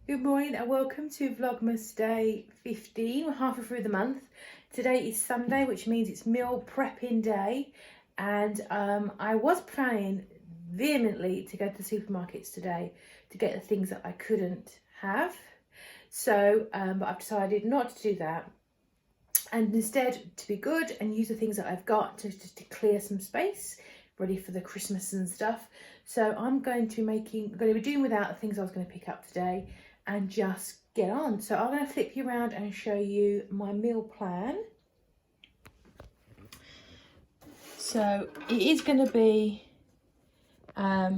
Good morning and welcome to Vlogmas day 15. We're halfway through the month. Today is Sunday, which means it's meal prepping day. And I was planning vehemently to go to the supermarkets today to get the things that I couldn't have. So, but I've decided not to do that. And instead to be good and use the things that I've got to clear some space, ready for the Christmas and stuff. So I'm going to be doing without the things I was going to pick up today and just get on. So I'm going to flip you around and show you my meal plan. So it is going to be a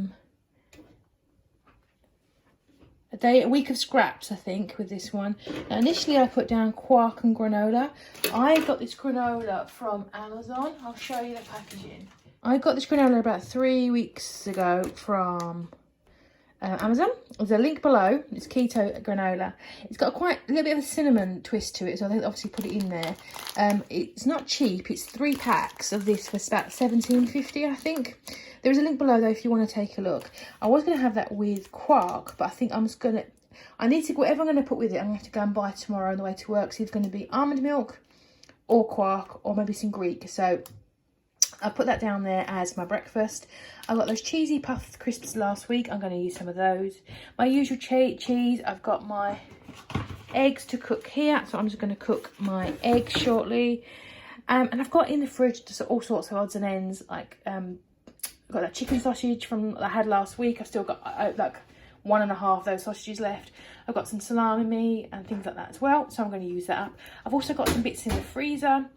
week of scraps, I think, with this one. Now, initially I put down quark and granola. I got this granola from Amazon. I'll show you the packaging. I got this granola about 3 weeks ago from Amazon. There's a link below. It's keto granola. It's got quite a little bit of a cinnamon twist to it, so I think they obviously put it in there. It's not cheap. It's 3 packs of this for about $17.50, I think. There is a link below though if you want to take a look. I was going to have that with quark, but I think I'm just going to, whatever I'm going to put with it, I'm going to have to go and buy tomorrow on the way to work. So it's going to be almond milk or quark or maybe some Greek. So I put that down there as my breakfast. I got those cheesy puff crisps last week. I'm going to use some of those. My usual cheese. I've got my eggs to cook here. So I'm just going to cook my eggs shortly. And I've got in the fridge just all sorts of odds and ends. Like, I've got that chicken sausage from I had last week. I've still got like 1.5 of those sausages left. I've got some salami and things like that as well. So I'm going to use that up. I've also got some bits in the freezer.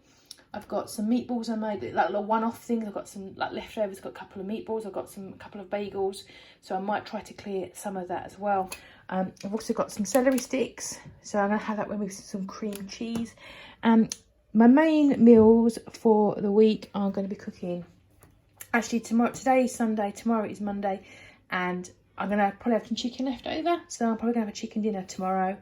I've got some meatballs I made, like little one-off things. I've got some like leftovers. I've got a couple of meatballs. I've got a couple of bagels. So I might try to clear some of that as well. I've also got some celery sticks. So I'm going to have that with some cream cheese. My main meals for the week are going to be cooking. Actually, today is Sunday. Tomorrow is Monday. And I'm going to probably have some chicken left over. So I'm probably going to have a chicken dinner tomorrow.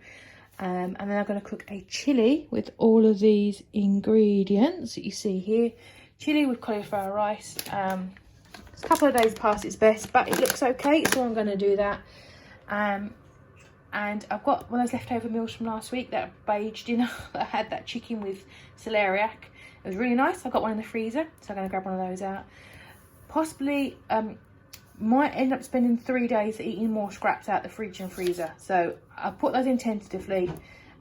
And then I'm going to cook a chilli with all of these ingredients that you see here. Chilli with cauliflower rice. It's a couple of days past its best, but it looks okay, so I'm going to do that. And I've got one of those leftover meals from last week, that beige dinner. I had that chicken with celeriac. It was really nice. I've got one in the freezer, so I'm going to grab one of those out. Possibly might end up spending 3 days eating more scraps out the fridge and freezer. So I'll put those in tentatively.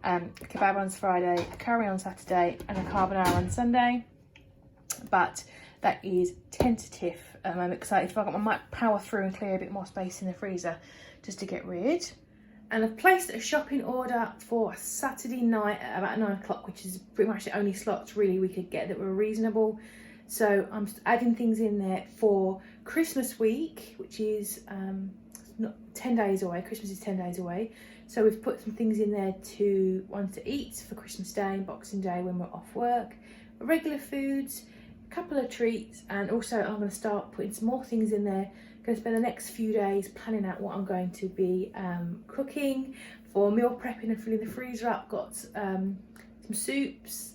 Kebab on Friday, a curry on Saturday, and a carbonara on Sunday. But that is tentative at the moment, because I might power through and clear a bit more space in the freezer just to get rid. And I've placed a shopping order for Saturday night at about 9 o'clock, which is pretty much the only slots really we could get that were reasonable. So I'm adding things in there for Christmas week, which is not 10 days away. Christmas is 10 days away. So we've put some things in there ones to eat for Christmas Day and Boxing Day when we're off work. Regular foods, a couple of treats, and also I'm going to start putting some more things in there. I'm going to spend the next few days planning out what I'm going to be cooking for meal prepping and filling the freezer up. Got some soups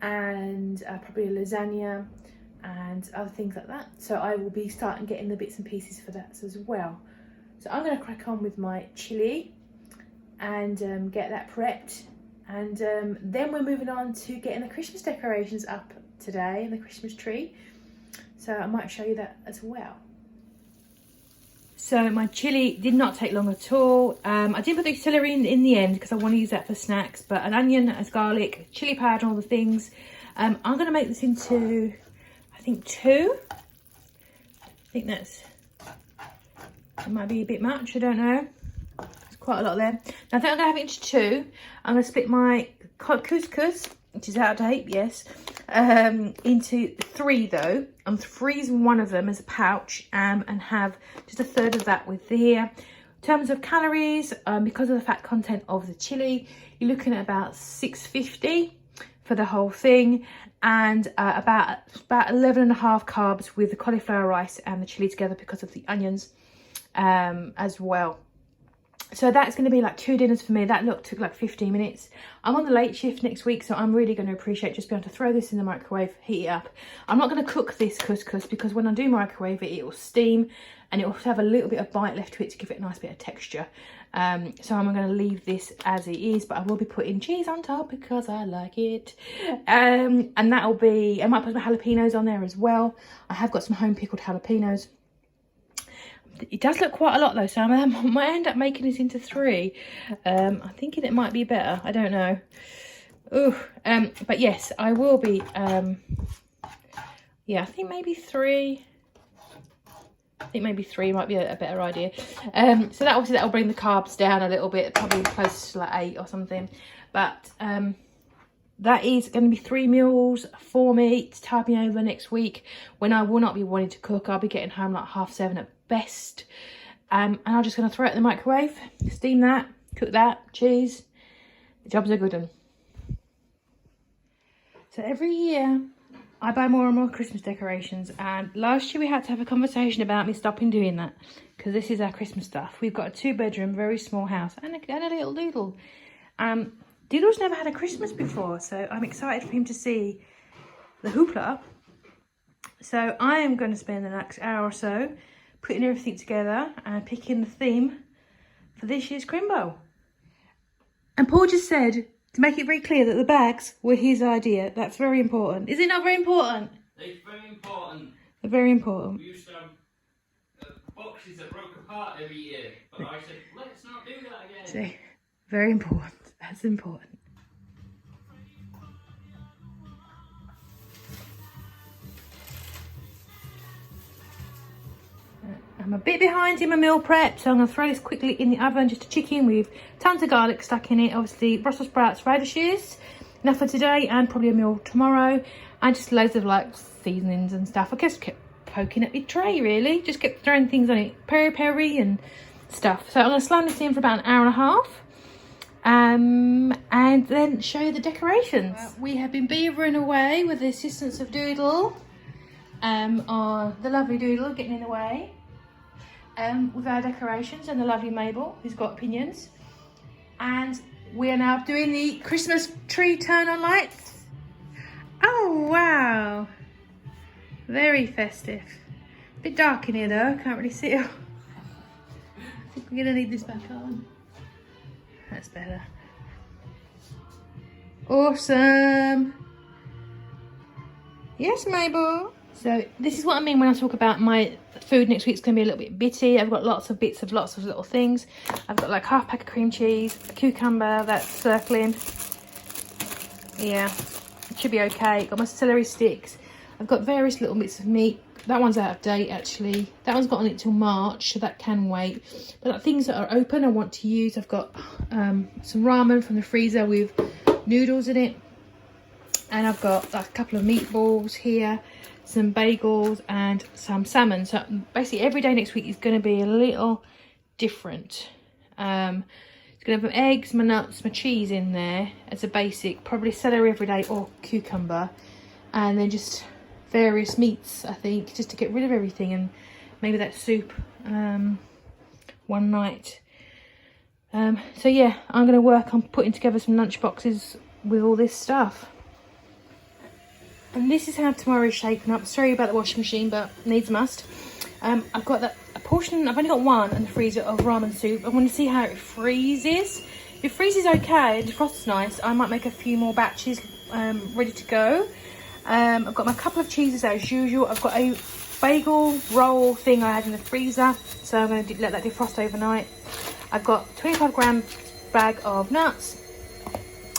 and probably a lasagna and other things like that. So I will be starting getting the bits and pieces for that as well. So I'm going to crack on with my chilli and get that prepped. And then we're moving on to getting the Christmas decorations up today and the Christmas tree. So I might show you that as well. So my chilli did not take long at all. I did put the celery in the end because I want to use that for snacks. But an onion, as garlic, chilli powder, all the things. I'm going to make this into, I think, 2. I think it might be a bit much, I don't know. There's quite a lot there. Now I think I'm going to have it into 2. I'm going to split my couscous, which is out of date, yes, into 3 though. I'm freezing one of them as a pouch and have just a third of that with here. In terms of calories, because of the fat content of the chili, you're looking at about 650 for the whole thing, and about 11.5 carbs with the cauliflower rice and the chili together because of the onions as well. So that's going to be like 2 dinners for me. That took like 15 minutes. I'm on the late shift next week, so I'm really going to appreciate just being able to throw this in the microwave, heat it up. I'm not going to cook this couscous because when I do microwave it, it will steam and it will have a little bit of bite left to it to give it a nice bit of texture. So I'm going to leave this as it is, but I will be putting cheese on top because I like it. And that'll be, I might put some jalapenos on there as well. I have got some home pickled jalapenos. It does look quite a lot though, so I might end up making this into 3. I'm thinking it might be better. I don't know. Ooh, but yes, I will be. Yeah, I think maybe 3. I think maybe 3 might be a better idea. So that obviously that'll bring the carbs down a little bit, probably close to like 8 or something. But that is going to be 3 meals for me to tide me over next week when I will not be wanting to cook. I'll be getting home like 7:30 at best. And I'm just going to throw it in the microwave, steam that, cook that, cheese. The job's a good one. So every year I buy more and more Christmas decorations, and last year we had to have a conversation about me stopping doing that because this is our Christmas stuff. We've got a 2-bedroom, very small house and a little doodle. Doodle's never had a Christmas before, so I'm excited for him to see the hoopla. So I am going to spend the next hour or so putting everything together and picking the theme for this year's Crimbo. And Paul just said to make it very clear that the bags were his idea. That's very important. Is it not very important? It's very important. They're very important. We used to have boxes that broke apart every year, but I said, let's not do that again. See, very important. That's important. I'm a bit behind in my meal prep, so I'm going to throw this quickly in the oven. Just a chicken with tons of garlic stuck in it. Obviously, Brussels sprouts, radishes. Enough for today and probably a meal tomorrow. And just loads of like seasonings and stuff. I just kept poking at the tray really. Just kept throwing things on it. Peri and stuff. So I'm going to slam this in for about an hour and a half. And then show you the decorations. We have been beavering away with the assistance of Doodle. Or the lovely Doodle getting in the way. With our decorations and the lovely Mabel, who's got opinions. And we are now doing the Christmas tree turn on lights. Oh wow, very festive. A bit dark in here though, can't really see it. I think we're gonna need this back on. That's better. Awesome. Yes, Mabel. So this is what I mean when I talk about my food next week's going to be a little bit bitty. I've got lots of bits of lots of little things. I've got like half pack of cream cheese, a cucumber that's circling. Yeah, it should be okay. Got my celery sticks. I've got various little bits of meat. That one's out of date actually. That one's got on it till March, so that can wait. But like, things that are open I want to use. I've got some ramen from the freezer with noodles in it. And I've got like a couple of meatballs here, some bagels and some salmon. So basically every day next week is going to be a little different. It's going to have some eggs, my nuts, my cheese in there as a basic, probably celery every day or cucumber, and then just various meats, I think, just to get rid of everything, and maybe that soup one night. So yeah, I'm going to work on putting together some lunch boxes with all this stuff. And this is how tomorrow is shaping up. Sorry about the washing machine, but needs must. I've got a portion, I've only got one in the freezer of ramen soup. I want to see how it freezes. If it freezes okay, the defrost's nice, I might make a few more batches ready to go. I've got my couple of cheeses as usual. I've got a bagel roll thing I had in the freezer, so I'm going to let that defrost overnight. I've got 25-gram bag of nuts.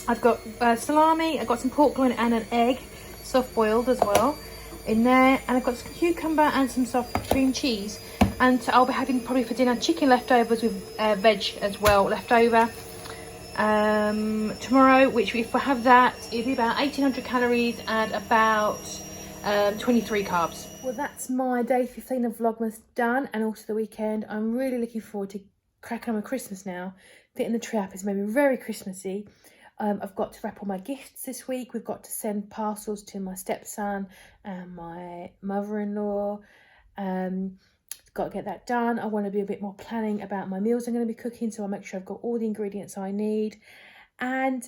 I've got salami, I've got some pork loin and an egg, soft boiled as well in there, and I've got some cucumber and some soft cream cheese, and I'll be having probably for dinner chicken leftovers with veg as well left over tomorrow, which if I have that it'll be about 1800 calories and about 23 carbs. Well, that's my day 15 of Vlogmas done, and also the weekend. I'm really looking forward to cracking on with Christmas now. Getting the tree up is maybe very Christmassy. I've got to wrap all my gifts this week. We've got to send parcels to my stepson and my mother-in-law. got to get that done. I want to be a bit more planning about my meals I'm going to be cooking, so I'll make sure I've got all the ingredients I need. And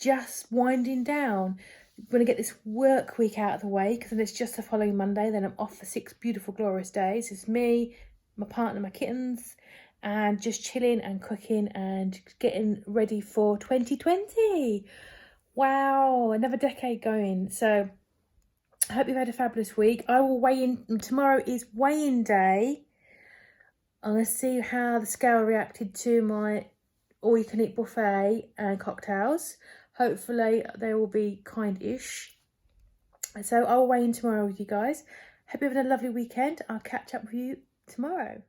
just winding down. I'm going to get this work week out of the way, because then it's just the following Monday. Then I'm off for 6 beautiful, glorious days. It's me, my partner, my kittens, and just chilling and cooking and getting ready for 2020. Wow, another decade going. So I hope you've had a fabulous week. I will weigh in. Tomorrow is weigh-in day. I'm going to see how the scale reacted to my all-you-can-eat buffet and cocktails. Hopefully they will be kind-ish. So I'll weigh in tomorrow with you guys. Hope you're having a lovely weekend. I'll catch up with you tomorrow.